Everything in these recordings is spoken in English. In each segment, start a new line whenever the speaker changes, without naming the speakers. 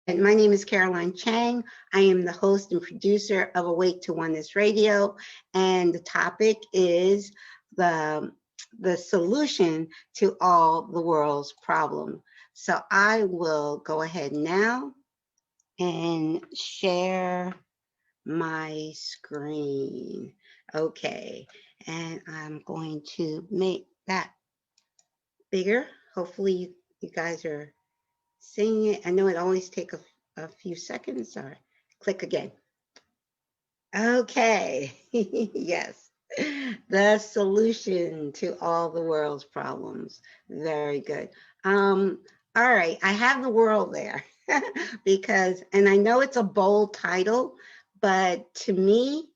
And my name is Caroline Chang. I am the host and producer of Awake to Oneness Radio, and the topic is the the solution to all the world's problems. So I will go ahead now and share my screen. Okay, and I'm going to make that bigger. Hopefully, you guys are seeing it. I know it always takes a few seconds. Or click again. Okay, yes. The solution to all the world's problems. Very good. Um, all right, I have the world there because, and I know it's a bold title, but to me,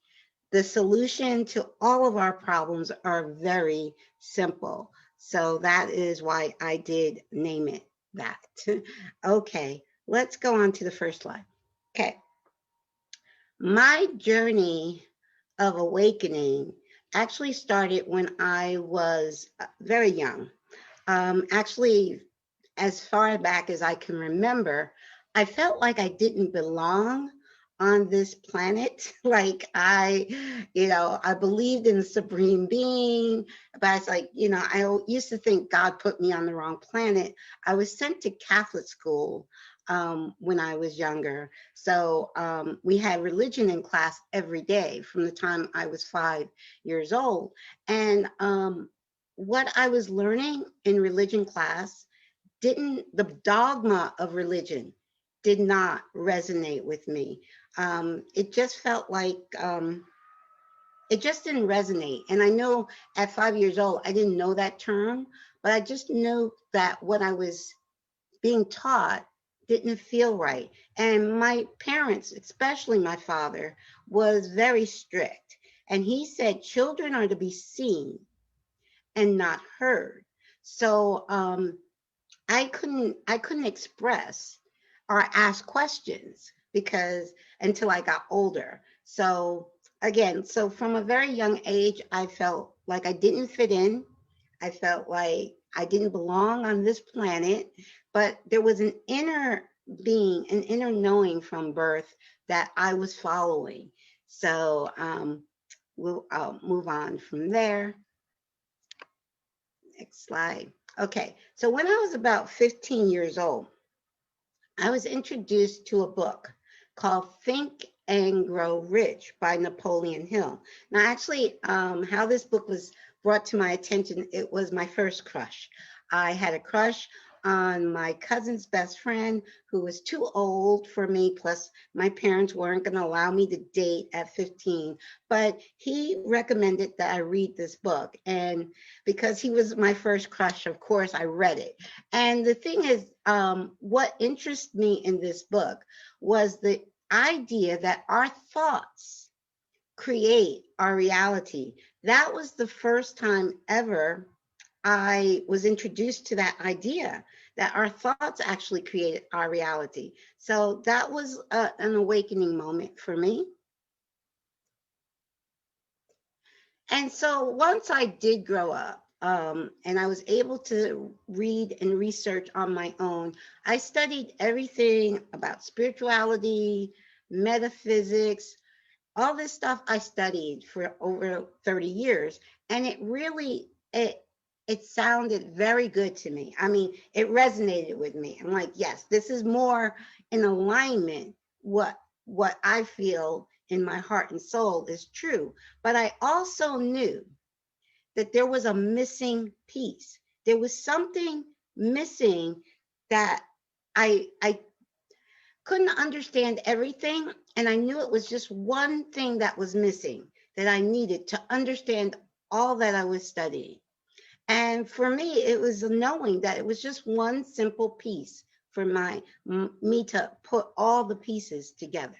the solution to all of our problems are very simple. So that is why I did name it that. Okay, let's go on to the first slide. Okay, my journey of awakening actually started when I was very young. Actually, as far back as I can remember, I felt like I didn't belong on this planet. Like I believed in the supreme being, but it's like, I used to think God put me on the wrong planet. I was sent to Catholic school when I was younger. So we had religion in class every day from the time I was 5 years old. And what I was learning in religion class the dogma of religion did not resonate with me. It just felt like it just didn't resonate. And I know at 5 years old, I didn't know that term, but I just knew that what I was being taught didn't feel right. And my parents, especially my father, was very strict. And he said children are to be seen and not heard. So I couldn't express or ask questions because until I got older. So again, so from a very young age, I felt like I didn't fit in. I felt like I didn't belong on this planet, but there was an inner being, an inner knowing from birth that I was following. So I'll move on from there. Next slide. Okay, so when I was about 15 years old, I was introduced to a book called Think and Grow Rich by Napoleon Hill. Now, actually, how this book was brought to my attention, it was my first crush. I had a crush on my cousin's best friend who was too old for me, plus my parents weren't going to allow me to date at 15, but he recommended that I read this book. And because he was my first crush, of course, I read it. And the thing is, what interested me in this book was the idea that our thoughts create our reality. That was the first time ever I was introduced to that idea that our thoughts actually created our reality. So that was an awakening moment for me. And so once I did grow up, and I was able to read and research on my own, I studied everything about spirituality, metaphysics, all this stuff I studied for over 30 years. And it sounded very good to me. I mean, it resonated with me. I'm like, yes, this is more in alignment what I feel in my heart and soul is true. But I also knew that there was a missing piece. There was something missing that I couldn't understand everything. And I knew it was just one thing that was missing that I needed to understand all that I was studying. And for me, it was knowing that it was just one simple piece for me to put all the pieces together.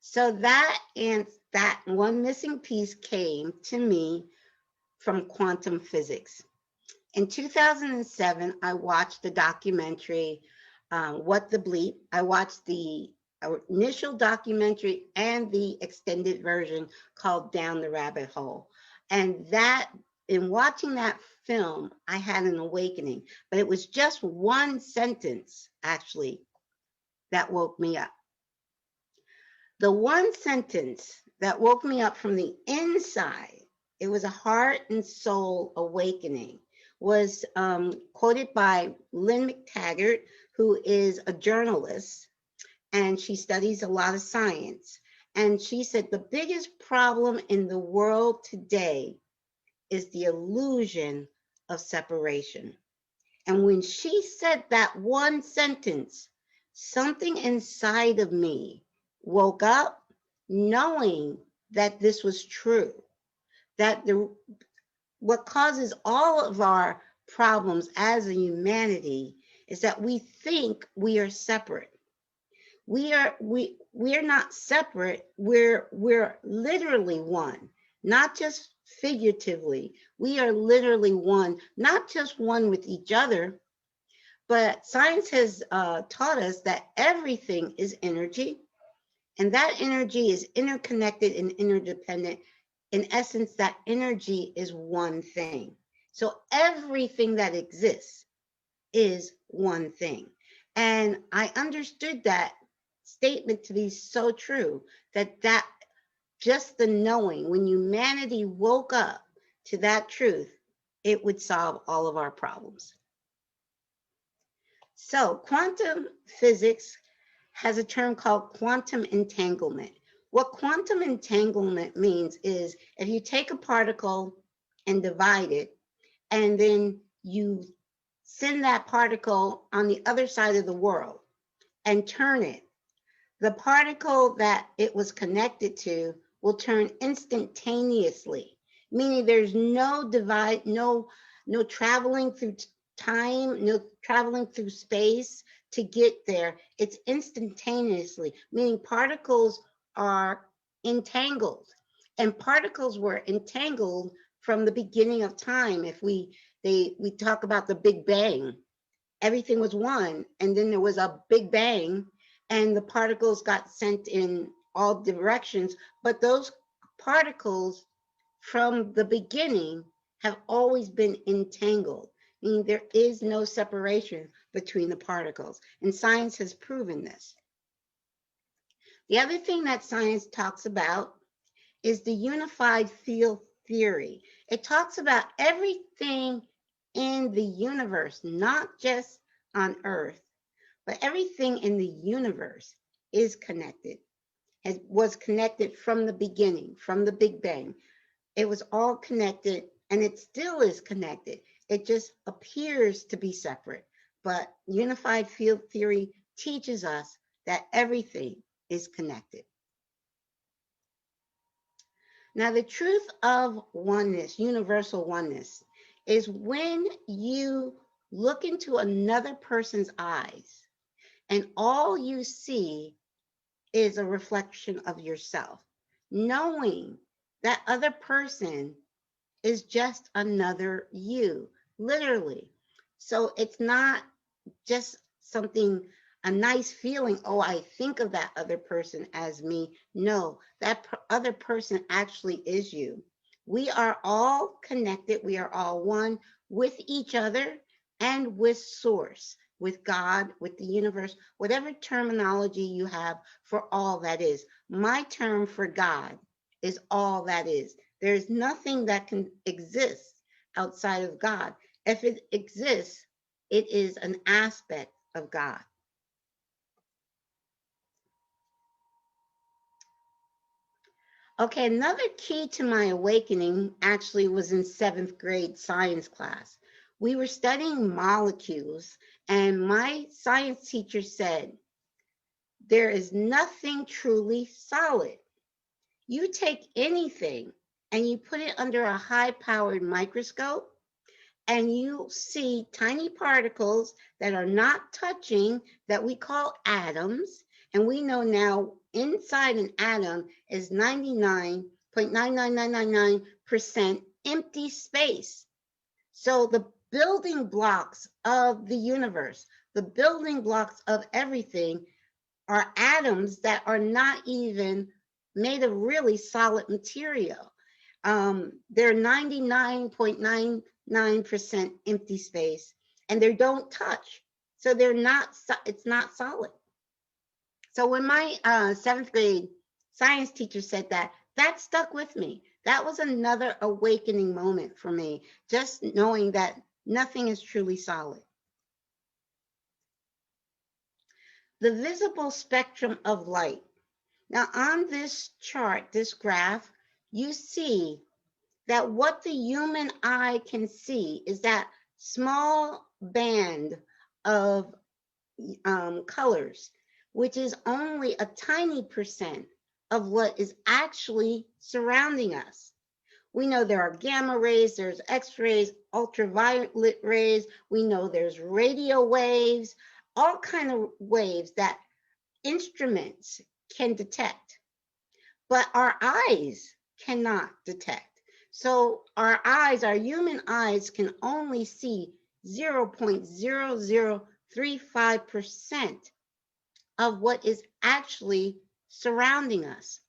So that one missing piece came to me from quantum physics. In 2007, I watched the documentary, What the Bleep. I watched the initial documentary and the extended version called Down the Rabbit Hole. And in watching that film, I had an awakening, but it was just one sentence actually that woke me up. The one sentence that woke me up from the inside, it was a heart and soul awakening, was quoted by Lynn McTaggart, who is a journalist, and she studies a lot of science. And she said the biggest problem in the world today is the illusion of separation. And when she said that one sentence, something inside of me woke up knowing that this was true, that what causes all of our problems as a humanity is that we think we are separate. We are not separate. We're literally one, not just figuratively. We are literally one, not just one with each other, but science has taught us that everything is energy, and that energy is interconnected and interdependent. In essence, that energy is one thing. So everything that exists is one thing. And I understood that statement to be so true, that just the knowing, when humanity woke up to that truth, it would solve all of our problems. So quantum physics has a term called quantum entanglement. What quantum entanglement means is if you take a particle and divide it, and then you send that particle on the other side of the world and turn it, the particle that it was connected to will turn instantaneously, meaning there's no divide, no traveling through time, no traveling through space to get there. It's instantaneously, meaning particles are entangled, and particles were entangled from the beginning of time. If we talk about the Big Bang, everything was one, and then there was a Big Bang, and the particles got sent in all directions. But those particles from the beginning have always been entangled, meaning there is no separation between the particles. And science has proven this. The other thing that science talks about is the unified field theory. It talks about everything in the universe, not just on Earth, but everything in the universe is connected. It was connected from the beginning, from the Big Bang. It was all connected, and it still is connected. It just appears to be separate. But unified field theory teaches us that everything is connected. Now, the truth of oneness, universal oneness, is when you look into another person's eyes and all you see is a reflection of yourself, knowing that other person is just another you, literally. So it's not just something, a nice feeling, oh, I think of that other person as me. No, that other person actually is you. We are all connected. We are all one with each other and with source, with God, with the universe, whatever terminology you have for all that is. My term for God is all that is. There's nothing that can exist outside of God. If it exists, it is an aspect of God. Okay, another key to my awakening actually was in 7th grade science class. We were studying molecules, and my science teacher said, there is nothing truly solid. You take anything and you put it under a high-powered microscope, and you see tiny particles that are not touching, that we call atoms. And we know now inside an atom is 99.99999% empty space. So the building blocks of the universe, the building blocks of everything, are atoms that are not even made of really solid material. They're 99.9 99% empty space, and they don't touch. So they're not, it's not solid. So when my 7th grade science teacher said that, that stuck with me. That was another awakening moment for me, just knowing that nothing is truly solid. The visible spectrum of light. Now on this chart, this graph, you see that what the human eye can see is that small band of colors, which is only a tiny percent of what is actually surrounding us. We know there are gamma rays, there's X-rays, ultraviolet rays. We know there's radio waves, all kind of waves that instruments can detect, but our eyes cannot detect. So our eyes, our human eyes, can only see 0.0035% of what is actually surrounding us.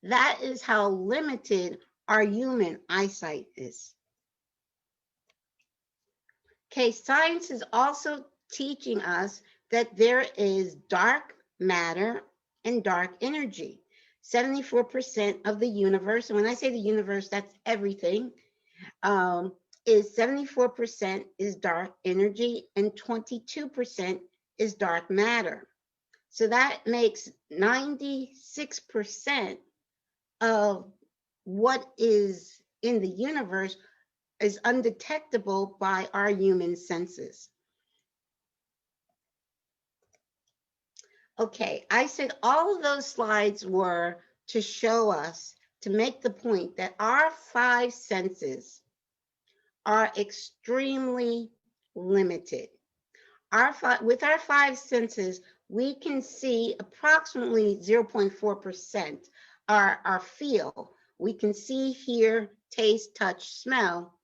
That is how limited our human eyesight is. Okay, science is also teaching us that there is dark matter and dark energy. 74% of the universe, and when I say the universe, that's everything, is 74% is dark energy and 22% is dark matter. So that makes 96% of what is in the universe is undetectable by our human senses. Okay, I said all of those slides were to show us, to make the point that our 5 senses are extremely limited. With our 5 senses, we can see approximately 0.4% our feel. We can see, hear, taste, touch, smell,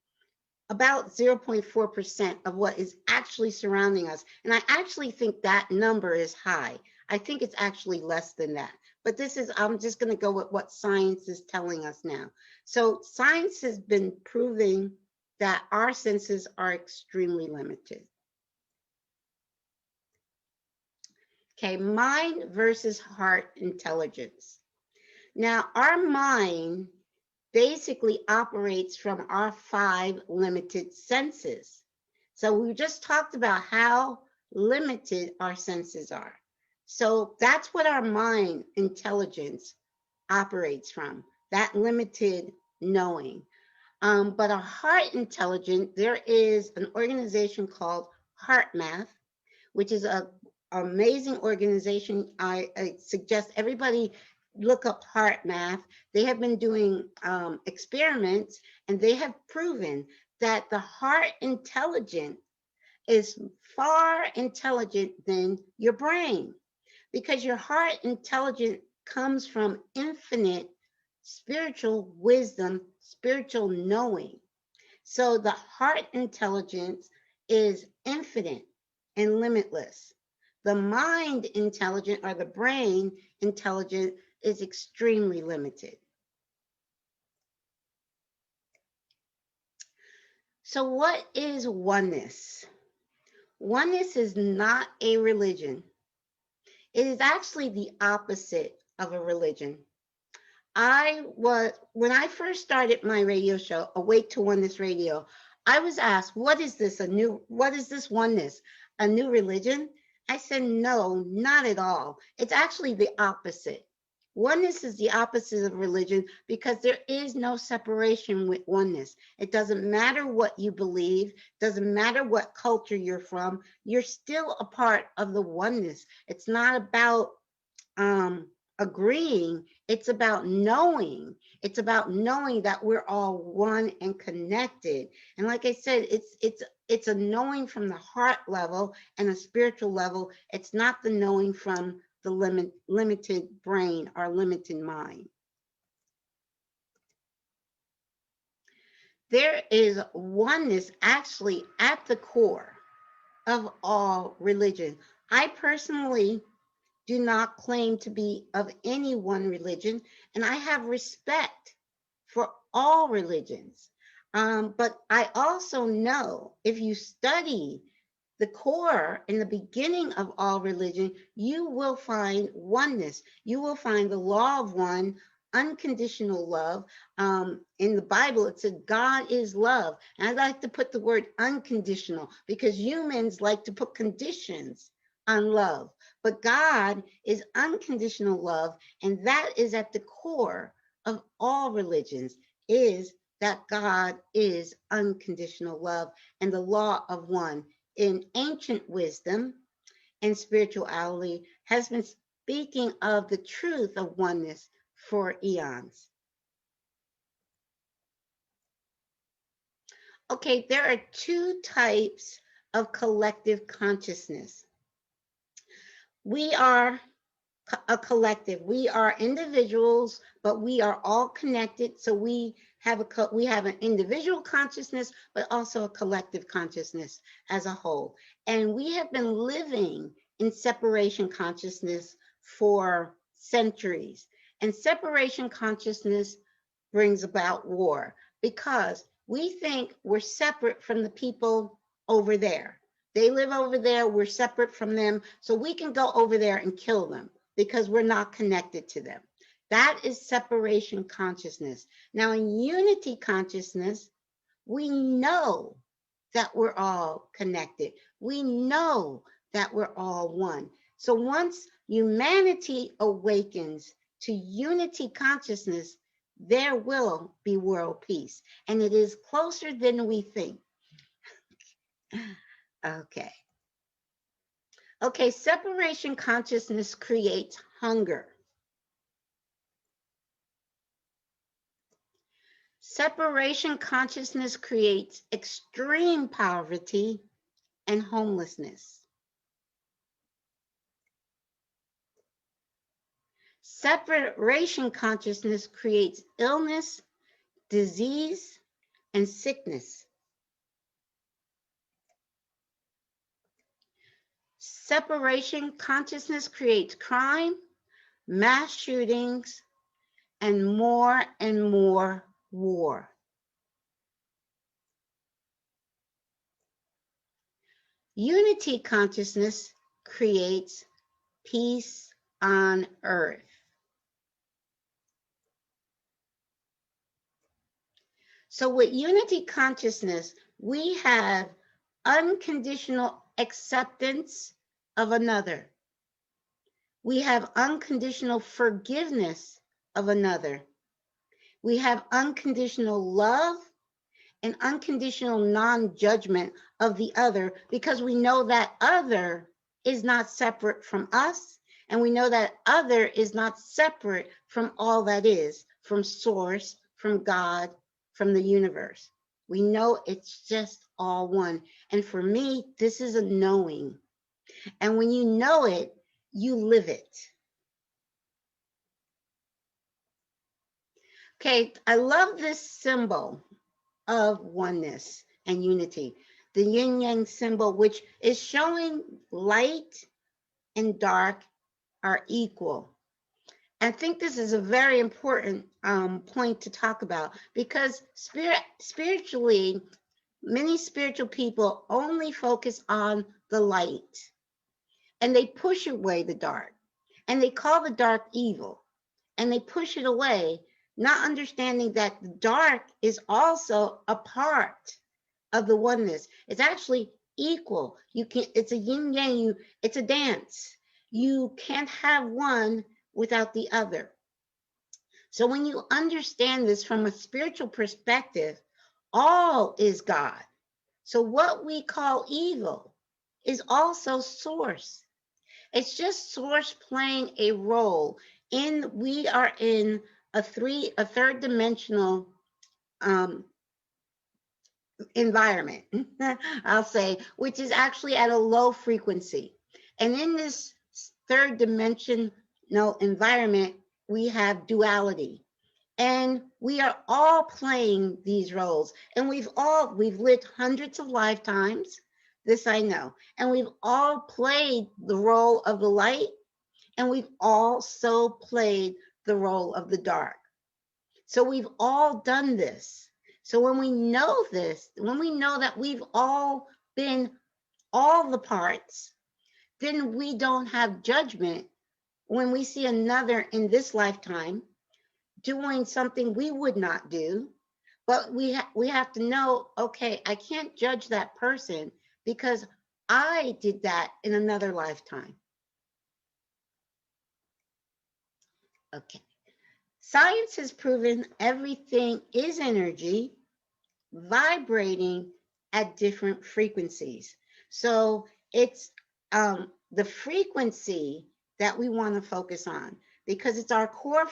about 0.4% of what is actually surrounding us. And I actually think that number is high. I think it's actually less than that. But this is, I'm just going to go with what science is telling us now. So science has been proving that our senses are extremely limited. Okay, mind versus heart intelligence. Now, our mind basically operates from our 5 limited senses. So we just talked about how limited our senses are. So that's what our mind intelligence operates from, that limited knowing. But our heart intelligence, there is an organization called Heart Math, which is an amazing organization. I suggest everybody look up Heart Math. They have been doing experiments, and they have proven that the heart intelligence is far intelligent than your brain, because your heart intelligence comes from infinite spiritual wisdom, spiritual knowing. So the heart intelligence is infinite and limitless. The mind intelligence, or the brain intelligence, is extremely limited. So what is oneness? Oneness is not a religion. It is actually the opposite of a religion. When I first started my radio show, Awake to Oneness Radio, I was asked, what is this oneness? A new religion? I said, no, not at all. It's actually the opposite. Oneness is the opposite of religion, because there is no separation with oneness. It doesn't matter what you believe, doesn't matter what culture you're from, you're still a part of the oneness. It's not about agreeing, it's about knowing. It's about knowing that we're all one and connected. And like I said, it's a knowing from the heart level and a spiritual level. It's not the knowing from the limited brain or limited mind. There is oneness actually at the core of all religion. I personally do not claim to be of any one religion, and I have respect for all religions. But I also know if you study the core in the beginning of all religion, you will find oneness. You will find the law of one, unconditional love. In the Bible, it said God is love. And I like to put the word unconditional because humans like to put conditions on love. But God is unconditional love, and that is at the core of all religions, is that God is unconditional love and the law of one in ancient wisdom and spirituality has been speaking of the truth of oneness for eons. Okay, there are two types of collective consciousness. We are a collective. We are individuals, but we are all connected. So we have an individual consciousness, but also a collective consciousness as a whole. And we have been living in separation consciousness for centuries. And separation consciousness brings about war because we think we're separate from the people over there. They live over there, we're separate from them, so we can go over there and kill them because we're not connected to them. That is separation consciousness. Now, in unity consciousness, we know that we're all connected. We know that we're all one. So once humanity awakens to unity consciousness, there will be world peace. And it is closer than we think. Okay. Okay, separation consciousness creates hunger. Separation consciousness creates extreme poverty and homelessness. Separation consciousness creates illness, disease, and sickness. Separation consciousness creates crime, mass shootings, and more war. Unity consciousness creates peace on earth. So with unity consciousness, we have unconditional acceptance of another. We have unconditional forgiveness of another. We have unconditional love and unconditional non-judgment of the other because we know that other is not separate from us, and we know that other is not separate from all that is, from source, from God, from the universe. We know it's just all one. And for me, this is a knowing. And when you know it, you live it. Okay, I love this symbol of oneness and unity, the yin yang symbol, which is showing light and dark are equal. I think this is a very important point to talk about because spiritually, many spiritual people only focus on the light and they push away the dark and they call the dark evil and they push it away, not understanding that the dark is also a part of the oneness. It's actually equal. It's a yin yang, it's a dance. You can't have one without the other. So when you understand this from a spiritual perspective, all is God. So what we call evil is also source. It's just source playing a role we are in a third dimensional environment, I'll say, which is actually at a low frequency. And in this third dimensional environment, we have duality. And we are all playing these roles. And we've lived hundreds of lifetimes. This I know. And we've all played the role of the light. And we've also played the role of the dark. So we've all done this. So when we know this, when we know that we've all been all the parts, then we don't have judgment when we see another in this lifetime doing something we would not do. But we have to know, okay, I can't judge that person because I did that in another lifetime. Okay. Science has proven everything is energy vibrating at different frequencies. So it's the frequency that we want to focus on because it's our core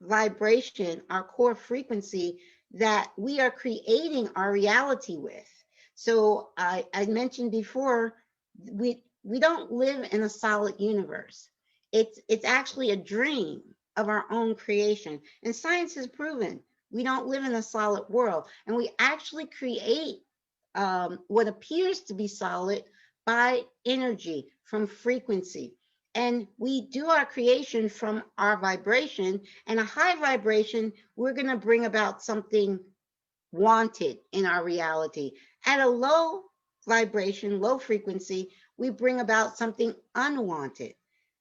vibration, our core frequency that we are creating our reality with. So I mentioned before, we don't live in a solid universe. It's actually a dream of our own creation. And science has proven we don't live in a solid world. And we actually create what appears to be solid by energy from frequency. And we do our creation from our vibration. And a high vibration, we're going to bring about something wanted in our reality. At a low vibration, low frequency, we bring about something unwanted.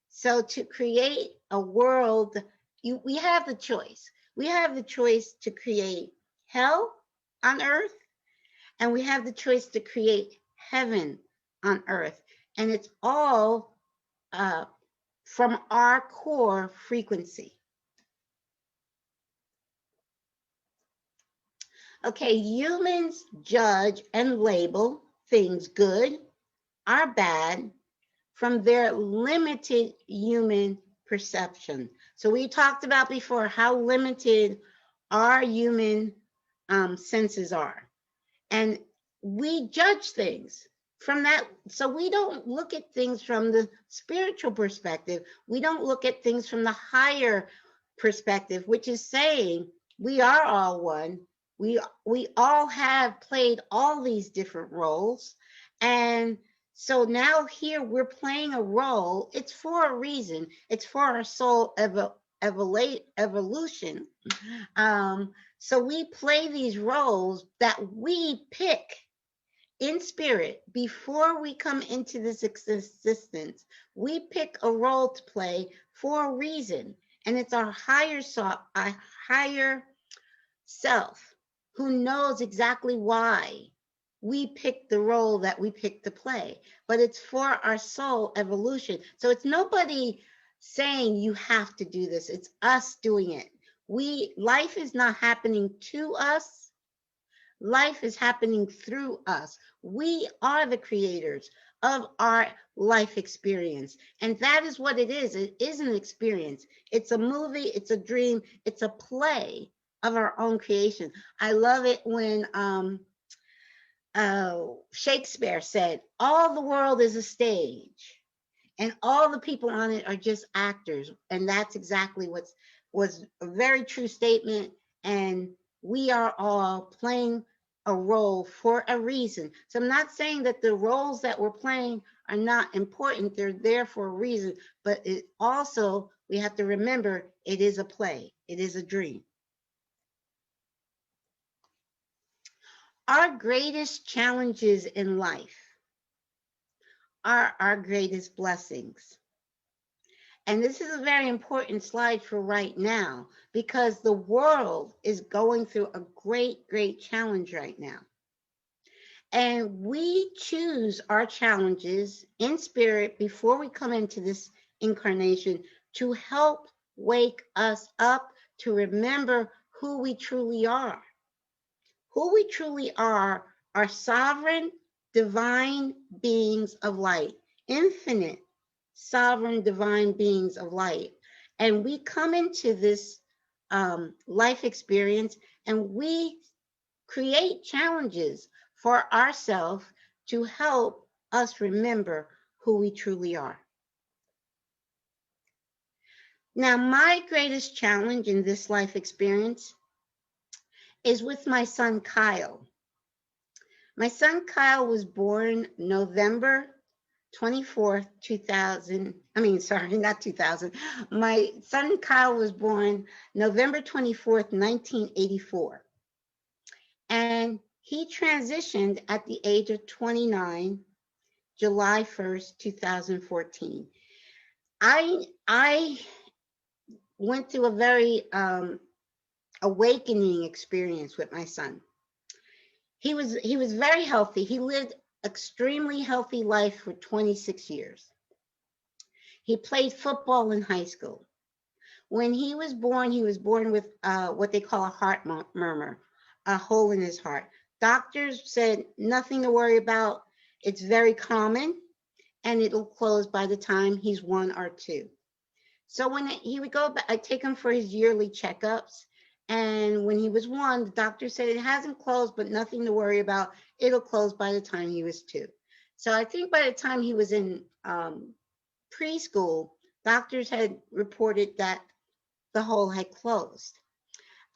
So to create a world, we have the choice. We have the choice to create hell on earth, and we have the choice to create heaven on earth. And it's all from our core frequency. Okay, humans judge and label things good or bad from their limited human perception. So we talked about before how limited our human senses are. And we judge things from that. So we don't look at things from the spiritual perspective. We don't look at things from the higher perspective, which is saying we are all one. We all have played all these different roles. And so now here we're playing a role. It's for a reason. It's for our soul evolution. So we play these roles that we pick in spirit before we come into this existence. We pick a role to play for a reason, and it's our higher self who knows exactly why we pick the role that we pick to play. But it's for our soul evolution. So it's nobody saying you have to do this. It's us doing it. Life is not happening to us. Life is happening through us. We are the creators of our life experience. And that is what it is. It is an experience. It's a movie, it's a dream, it's a play of our own creation. I love it when Shakespeare said, all the world is a stage and all the people on it are just actors. And that's exactly was a very true statement. And we are all playing a role for a reason. So I'm not saying that the roles that we're playing are not important. They're there for a reason, but it also, we have to remember it is a play. It is a dream. Our greatest challenges in life are our greatest blessings. And this is a very important slide for right now because the world is going through a great, great challenge right now. And we choose our challenges in spirit before we come into this incarnation to help wake us up to remember who we truly are. Who we truly are sovereign, divine beings of light, infinite, sovereign, divine beings of light. And we come into this life experience and we create challenges for ourselves to help us remember who we truly are. Now, my greatest challenge in this life experience is with my son, Kyle. My son, Kyle, was born November 24th, 2000. Not 2000. My son, Kyle, was born November 24th, 1984. And he transitioned at the age of 29, July 1st, 2014. I went through a very awakening experience with my son. He was very healthy. He lived extremely healthy life for 26 years. He played football in high school. When he was born with what they call a heart murmur, a hole in his heart. Doctors said nothing to worry about. It's very common and it'll close by the time he's 1 or 2. So when he would go back, I take him for his yearly checkups. And when he was 1, the doctor said it hasn't closed, but nothing to worry about. It'll close by the time he was 2. So I think by the time he was in preschool, doctors had reported that the hole had closed.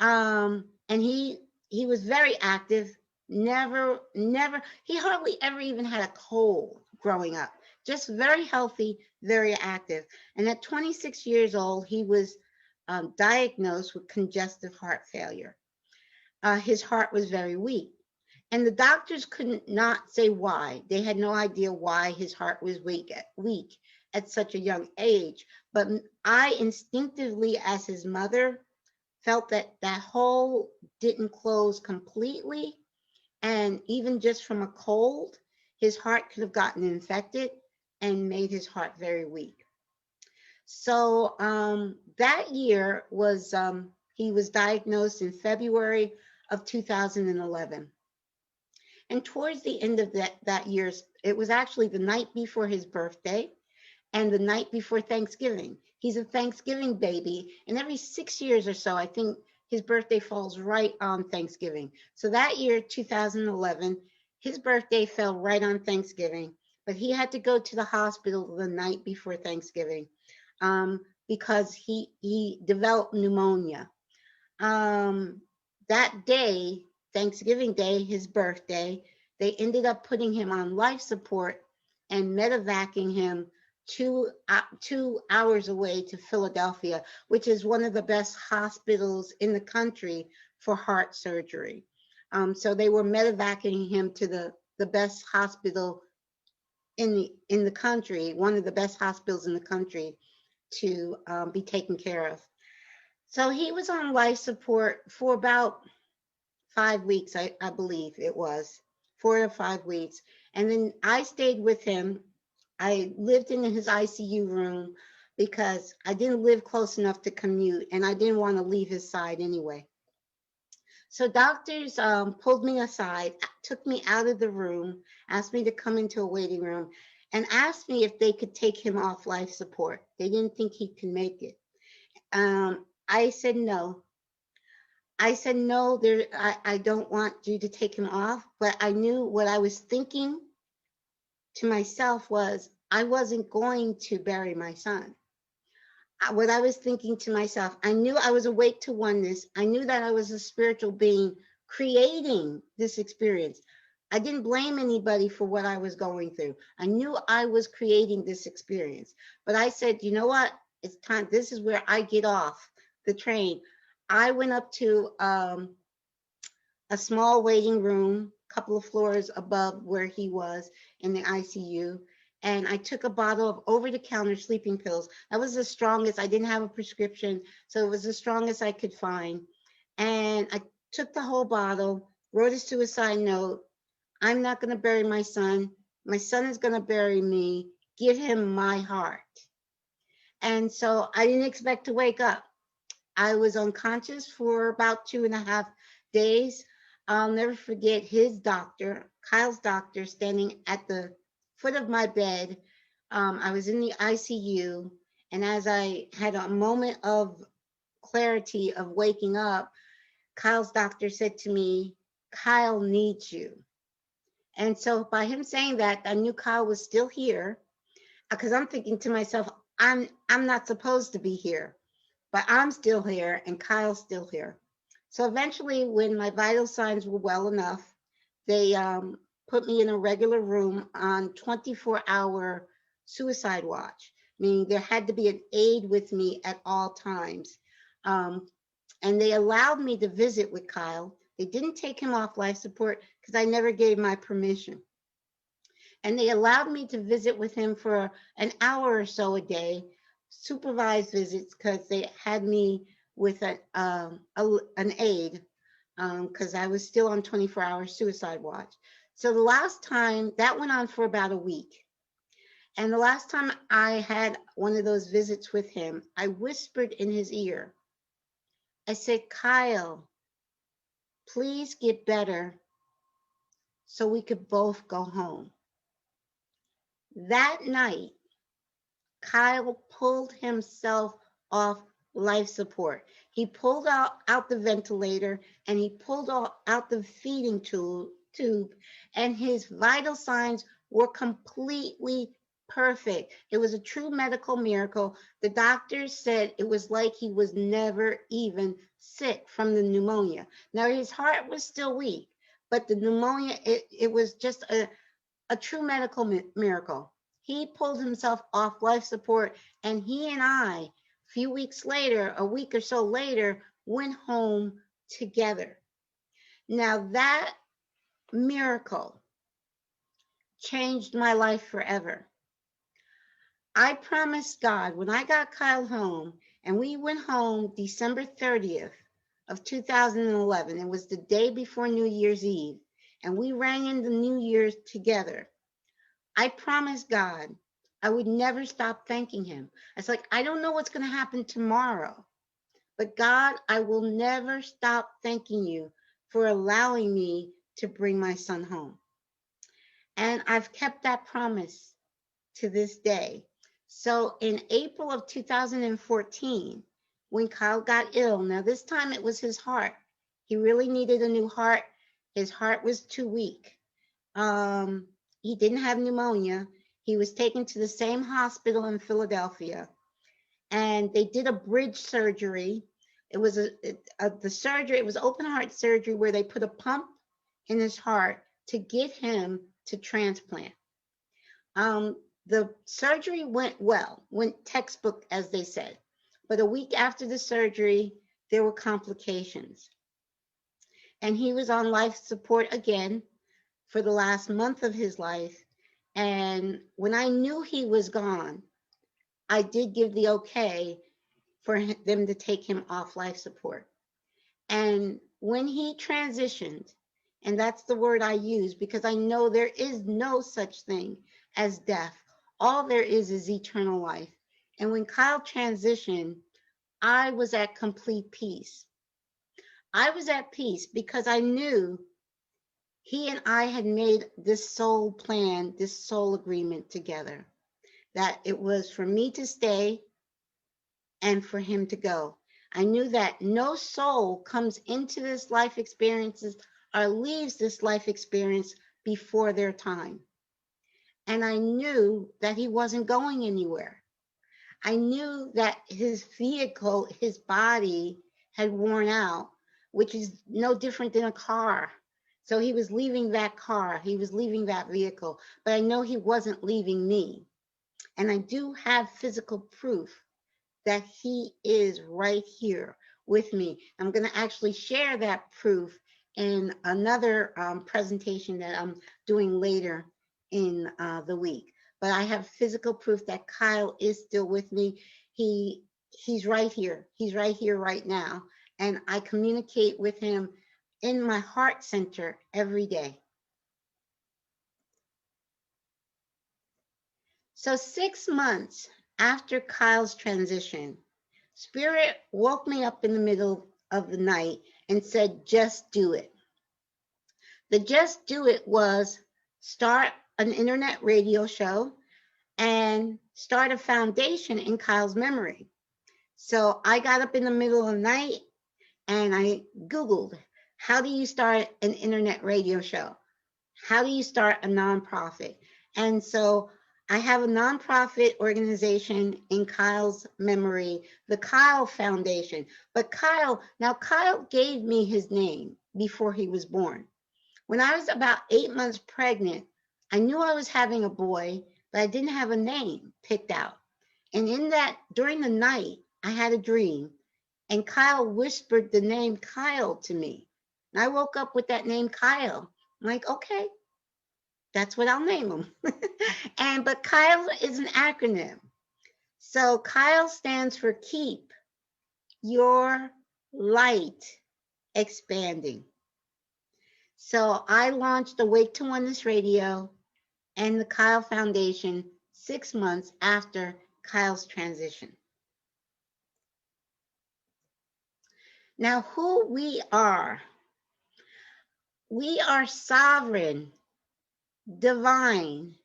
And he was very active. Never. He hardly ever even had a cold growing up. Just very healthy, very active. And at 26 years old, he was diagnosed with congestive heart failure. His heart was very weak. And the doctors could not say why. They had no idea why his heart was weak at such a young age. But I instinctively, as his mother, felt that that hole didn't close completely. And even just from a cold, his heart could have gotten infected and made his heart very weak. So that year was, he was diagnosed in February of 2011. And towards the end of that year, it was actually the night before his birthday and the night before Thanksgiving. He's a Thanksgiving baby, and every 6 years or so, I think his birthday falls right on Thanksgiving. So that year, 2011, his birthday fell right on Thanksgiving, but he had to go to the hospital the night before Thanksgiving because he developed pneumonia. That day, Thanksgiving Day, his birthday, they ended up putting him on life support and medevacing him 2 hours away to Philadelphia, which is one of the best hospitals in the country for heart surgery. So they were medevacing him to the best hospital in the country, one of the best hospitals in the country to be taken care of. So he was on life support for about 5 weeks, I believe it was 4 or 5 weeks. And then I stayed with him. I lived in his ICU room because I didn't live close enough to commute and I didn't want to leave his side anyway. So doctors pulled me aside, took me out of the room, asked me to come into a waiting room, and asked me if they could take him off life support. They didn't think he could make it. I said no. I said no. I don't want you to take him off. But I knew what I was thinking to myself was I wasn't going to bury my son. What I was thinking to myself, I knew I was awake to oneness. I knew that I was a spiritual being creating this experience. I didn't blame anybody for what I was going through. I knew I was creating this experience. But I said, you know what? It's time. This is where I get off the train. I went up to a small waiting room, a couple of floors above where he was in the ICU. And I took a bottle of over-the-counter sleeping pills. That was the strongest. I didn't have a prescription, so it was the strongest I could find. And I took the whole bottle, wrote a suicide note. I'm not going to bury my son. My son is going to bury me. Give him my heart. And so I didn't expect to wake up. I was unconscious for about 2.5 days. I'll never forget his doctor, Kyle's doctor, standing at the foot of my bed. I was in the ICU, and as I had a moment of clarity of waking up, Kyle's doctor said to me, Kyle needs you. And so by him saying that, I knew Kyle was still here because I'm thinking to myself, I'm not supposed to be here, but I'm still here and Kyle's still here. So eventually, when my vital signs were well enough, they put me in a regular room on 24-hour suicide watch, meaning there had to be an aide with me at all times. And they allowed me to visit with Kyle. They didn't take him off life support because I never gave my permission. And they allowed me to visit with him for an hour or so a day, supervised visits, because they had me with an aide, because I was still on 24-hour suicide watch. So the last time, that went on for about a week. And the last time I had one of those visits with him, I whispered in his ear. I said, Kyle, please get better so we could both go home. That night, Kyle pulled himself off life support. He pulled out the ventilator, and he pulled out the feeding tube, and his vital signs were completely perfect. It was a true medical miracle. The doctors said it was like he was never even sick from the pneumonia. Now, his heart was still weak, but the pneumonia, it was just a true medical miracle. He pulled himself off life support, and he and I, a few weeks later, a week or so later, went home together. Now, that miracle changed my life forever. I promised God when I got Kyle home, and we went home December 30th of 2011. It was the day before New Year's Eve, and we rang in the New Year's together. I promised God I would never stop thanking him. I was like, I don't know what's going to happen tomorrow, but God, I will never stop thanking you for allowing me to bring my son home. And I've kept that promise to this day. So in April of 2014, when Kyle got ill, now this time it was his heart. He really needed a new heart. His heart was too weak. He didn't have pneumonia. He was taken to the same hospital in Philadelphia, and they did a bridge surgery. It was the surgery. It was open heart surgery where they put a pump in his heart to get him to transplant. The surgery went well, went textbook, as they said. But a week after the surgery, there were complications. And he was on life support again for the last month of his life. And when I knew he was gone, I did give the okay for them to take him off life support. And when he transitioned, and that's the word I use because I know there is no such thing as death. All there is eternal life. And when Kyle transitioned, I was at complete peace. I was at peace because I knew he and I had made this soul plan, this soul agreement together, that it was for me to stay and for him to go. I knew that no soul comes into this life experiences or leaves this life experience before their time. And I knew that he wasn't going anywhere. I knew that his vehicle, his body had worn out, which is no different than a car. So he was leaving that car, he was leaving that vehicle, but I know he wasn't leaving me. And I do have physical proof that he is right here with me. I'm going to actually share that proof in another presentation that I'm doing later in the week. But I have physical proof that Kyle is still with me. He's right here. He's right here right now. And I communicate with him in my heart center every day. So 6 months after Kyle's transition, Spirit woke me up in the middle of the night and said, just do it. The just do it was start an internet radio show and start a foundation in Kyle's memory. So I got up in the middle of the night and I Googled, how do you start an internet radio show? How do you start a nonprofit? And so I have a nonprofit organization in Kyle's memory, the Kyle Foundation. But Kyle gave me his name before he was born. When I was about 8 months pregnant, I knew I was having a boy, but I didn't have a name picked out. And during the night, I had a dream, and Kyle whispered the name Kyle to me. And I woke up with that name Kyle. I'm like, okay, that's what I'll name him. But Kyle is an acronym. So Kyle stands for keep your light expanding. So I launched Awake to Oneness Radio and the Kyle Foundation 6 months after Kyle's transition. Now, who we are sovereign, divine,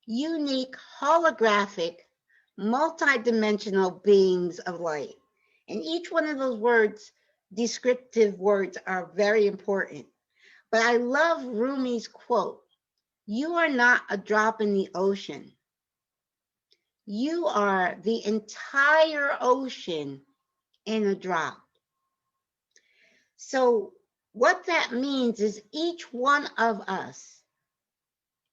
unique, holographic, multidimensional beings of light. And each one of those words, descriptive words, are very important. But I love Rumi's quote, "You are not a drop in the ocean. You are the entire ocean in a drop." So what that means is each one of us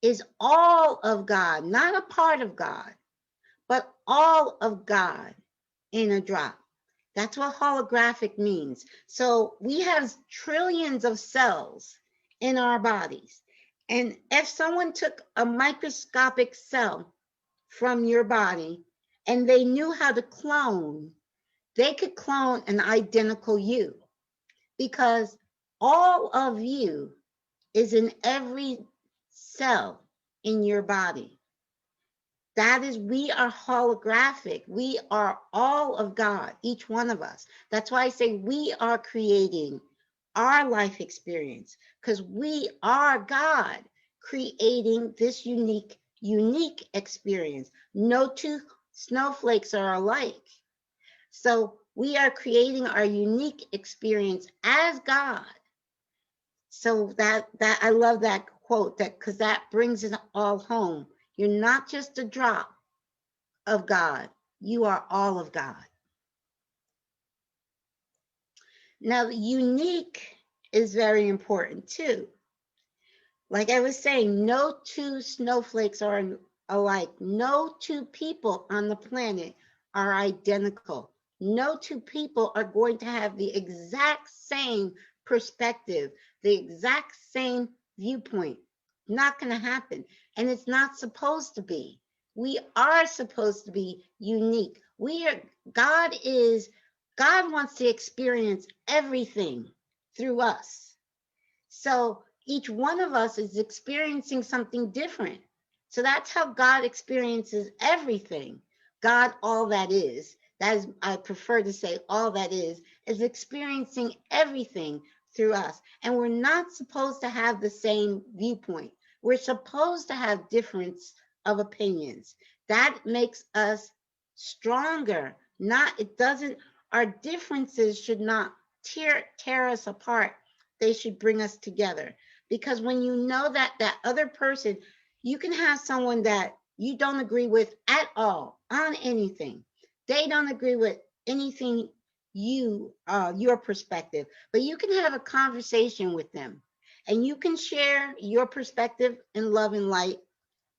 is all of God, not a part of God, but all of God in a drop. That's what holographic means. So we have trillions of cells in our bodies. And if someone took a microscopic cell from your body and they knew how to clone, they could clone an identical you, because all of you is in every cell in your body. That is, we are holographic. We are all of God, each one of us. That's why I say we are creating our life experience, because we are God creating this unique experience. No two snowflakes are alike. So we are creating our unique experience as God. So that I love that quote, that because that brings it all home. You're not just a drop of God, you are all of God. Now, the unique is very important too. Like I was saying, no two snowflakes are alike. No two people on the planet are identical. No two people are going to have the exact same perspective, the exact same viewpoint. Not going to happen. And it's not supposed to be. We are supposed to be unique. God wants to experience everything through us. So each one of us is experiencing something different. So that's how God experiences everything. God, all that is, I prefer to say all that is experiencing everything through us. And we're not supposed to have the same viewpoint. We're supposed to have difference of opinions. That makes us stronger. Our differences should not tear us apart. They should bring us together. Because when you know that other person, you can have someone that you don't agree with at all on anything. They don't agree with anything your perspective, but you can have a conversation with them and you can share your perspective in love and light.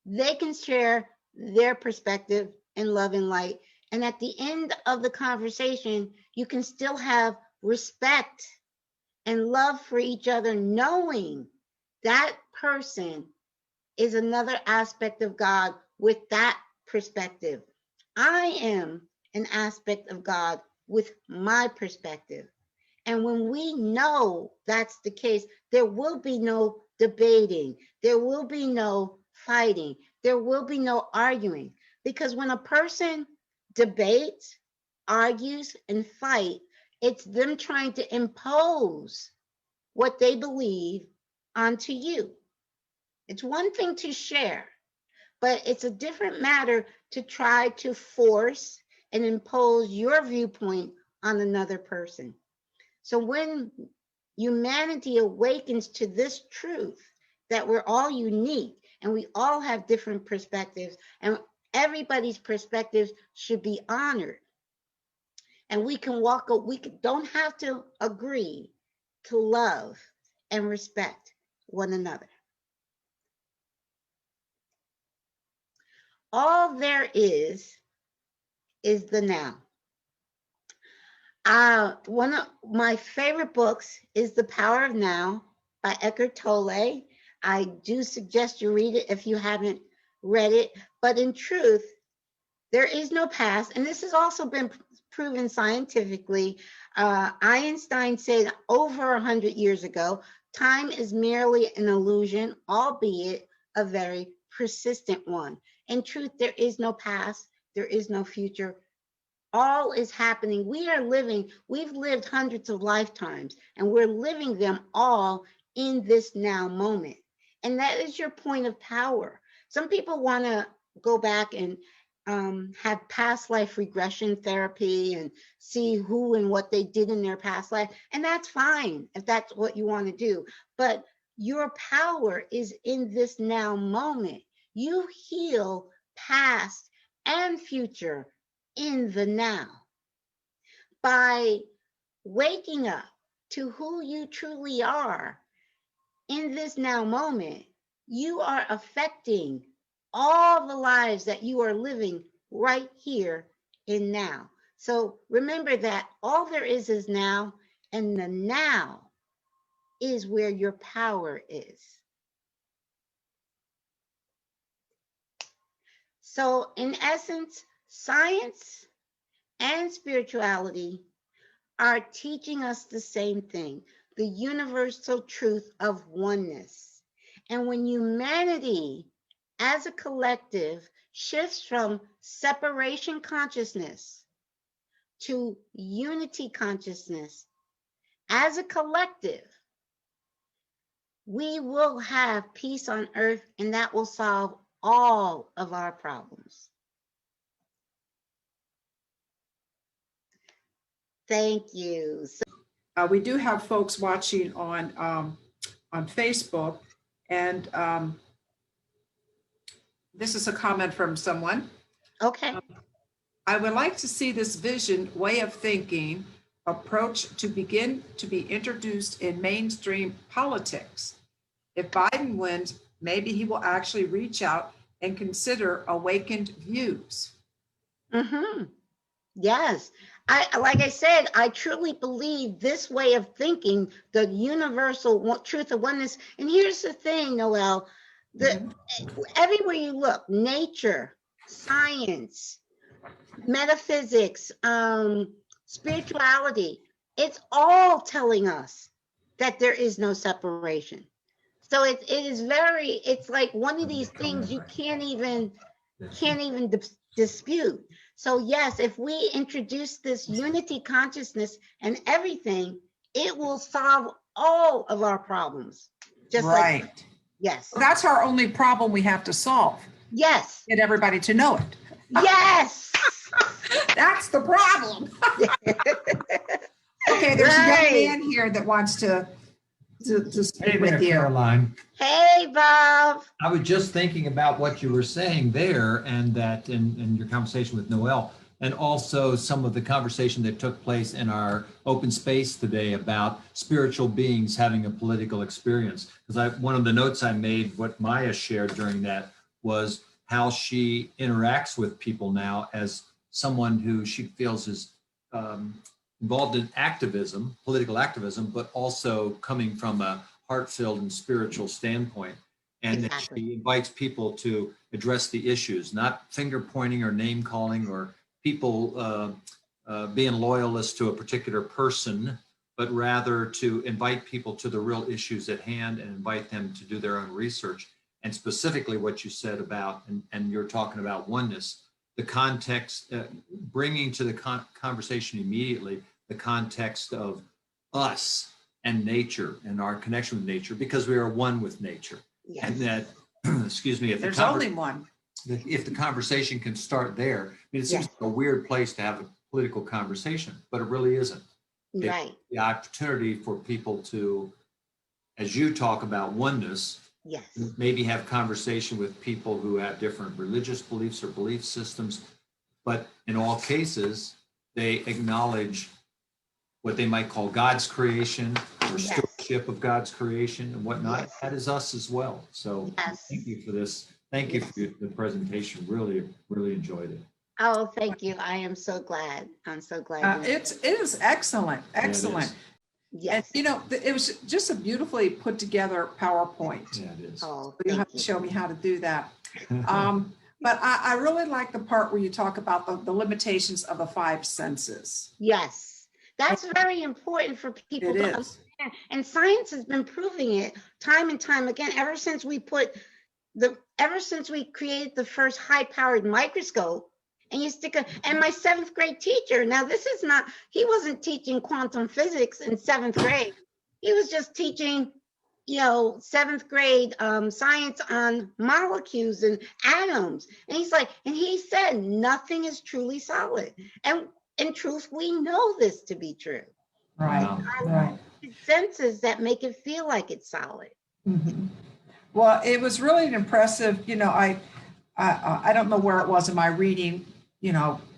They can share their perspective in love and light. And at the end of the conversation, you can still have respect and love for each other, knowing that person is another aspect of God with that perspective. I am an aspect of God with my perspective. And when we know that's the case, there will be no debating, there will be no fighting, there will be no arguing. Because when a person debates, argues, and fight, it's them trying to impose what they believe onto you. It's one thing to share, but it's a different matter to try to force and impose your viewpoint on another person. So when humanity awakens to this truth that we're all unique and we all have different perspectives, and everybody's perspectives should be honored, and we don't have to agree to love and respect one another. All there is the now. One of my favorite books is The Power of Now by Eckhart Tolle. I do suggest you read it if you haven't read it. But in truth, there is no past, and this has also been proven scientifically. Einstein said over 100 years ago, time is merely an illusion, albeit a very persistent one. In truth, there is no past, there is no future. All is happening. We've lived hundreds of lifetimes, and we're living them all in this now moment. And that is your point of power. Some people want to go back and have past life regression therapy and see who and what they did in their past life. And that's fine if that's what you want to do. But your power is in this now moment. You heal past and future in the now by waking up to who you truly are in this now moment. You are affecting all the lives that you are living right here in now. So remember that all there is now, and the now is where your power is. So in essence, science and spirituality are teaching us the same thing, the universal truth of oneness. And when humanity as a collective shifts from separation consciousness to unity consciousness, as a collective, we will have peace on earth, and that will solve all of our problems. Thank you.
We do have folks watching on Facebook, and this is a comment from someone.
Okay.
I would like to see this vision, way of thinking, approach to begin to be introduced in mainstream politics. If Biden wins, maybe he will actually reach out and consider awakened views.
Mm-hmm. Yes. Like I said, I truly believe this way of thinking, the universal truth of oneness. And here's the thing, Noel, everywhere you look, nature, science, metaphysics, spirituality, it's all telling us that there is no separation. So it's like one of these things you can't even dispute. So yes, if we introduce this unity consciousness and everything, it will solve all of our problems. Just
right.
Like, yes.
Well, that's our only problem we have to solve.
Yes.
Get everybody to know it.
Yes.
That's the problem. Okay, there's a young man here that wants to speak with you.
Caroline.
Hey, Bob.
I was just thinking about what you were saying there, and that in your conversation with Noel, and also some of the conversation that took place in our open space today about spiritual beings having a political experience. Because one of the notes I made, what Maya shared during that, was how she interacts with people now as someone who she feels is involved in activism, political activism, but also coming from a heart-filled and spiritual standpoint. And exactly. That she invites people to address the issues, not finger pointing or name calling or people being loyalists to a particular person, but rather to invite people to the real issues at hand and invite them to do their own research. And specifically what you said about, and you're talking about oneness, the context, bringing to the conversation immediately the context of us and nature and our connection with nature, because we are one with nature. Yes. And that, excuse me, if
there's only one.
If the conversation can start there, I mean, it seems like a weird place to have a political conversation, but it really isn't.
Right.
The opportunity for people to, as you talk about oneness,
yes,
maybe have conversation with people who have different religious beliefs or belief systems, but in all cases, they acknowledge what they might call God's creation or yes. stewardship of God's creation and whatnot. Yes. That is us as well. So yes. Thank you for this. Thank you for the presentation. Really, really enjoyed it.
Oh, thank you. I am so glad. I'm so glad.
It is excellent, excellent. And
Yes.
you know, it was just a beautifully put together PowerPoint.
Yeah, it is.
Oh,
You have
thank
to
you.
show me how to do that. But I really like the part where you talk about the limitations of the five senses.
Yes. That's very important for people
It
to
is.
understand. And science has been proving it time and time again, ever since we created the first high-powered microscope. And you stick a, and my seventh grade teacher, now this is not, he wasn't teaching quantum physics in seventh grade. He was just teaching, seventh grade science on molecules and atoms. And he's like, and he said, nothing is truly solid. And in truth, we know this to be true.
Right,
Wow.
right.
Senses that make it feel like it's solid.
Mhm. Well, it was really an impressive, I don't know where it was in my reading,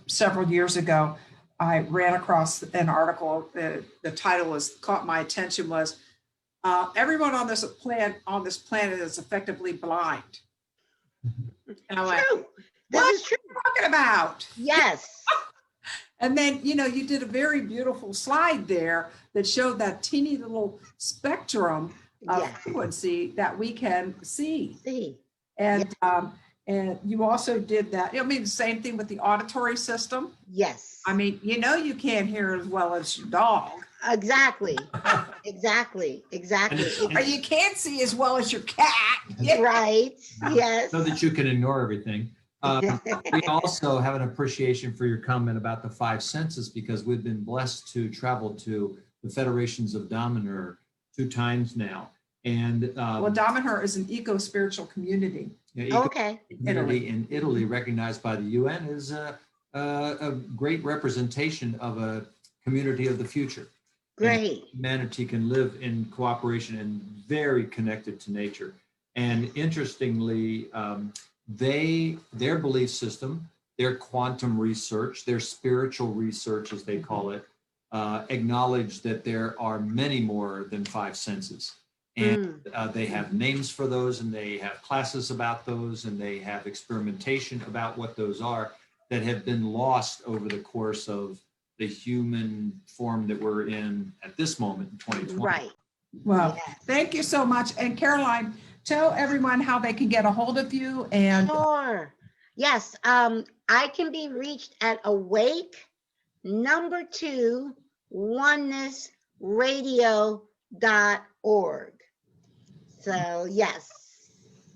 several years ago. I ran across an article. The title caught my attention was everyone on this planet is effectively blind. And I'm like,
True.
what
This is true.
are you talking about?
Yes.
And then, you did a very beautiful slide there that showed that teeny little spectrum of
Yes.
frequency that we can see.
See.
And and you also did that. I mean, the same thing with the auditory system.
Yes.
I mean, you can't hear as well as your dog.
Exactly. Exactly.
Or you can't see as well as your cat.
Right. Yes.
So that you can ignore everything. We also have an appreciation for your comment about the five senses, because we've been blessed to travel to the Federations of Damanhur 2 times now. And
Well, Damanhur is an eco-spiritual community.
Okay.
Community in Italy, recognized by the UN as a great representation of a community of the future.
Great.
And humanity can live in cooperation and very connected to nature. And interestingly, their belief system, their quantum research, their spiritual research, as they call it, acknowledge that there are many more than five senses. And they have names for those, and they have classes about those, and they have experimentation about what those are that have been lost over the course of the human form that we're in at this moment in 2020.
Right.
Well,
Yes.
thank you so much. And Caroline, tell everyone how they can get a hold of you. And
Sure. Yes. I can be reached at awake #2 onenessradio.org. So yes.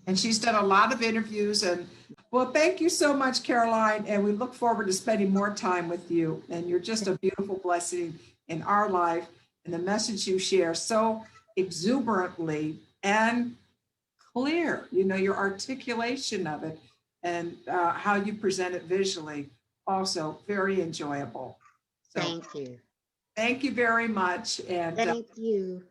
And she's done a lot of interviews. And well, thank you so much, Caroline. And we look forward to spending more time with you. And you're just a beautiful blessing in our life. And the message you share so exuberantly and clear, your articulation of it and how you present it visually, also very enjoyable. So
Thank you.
thank you very much. And
Thank you.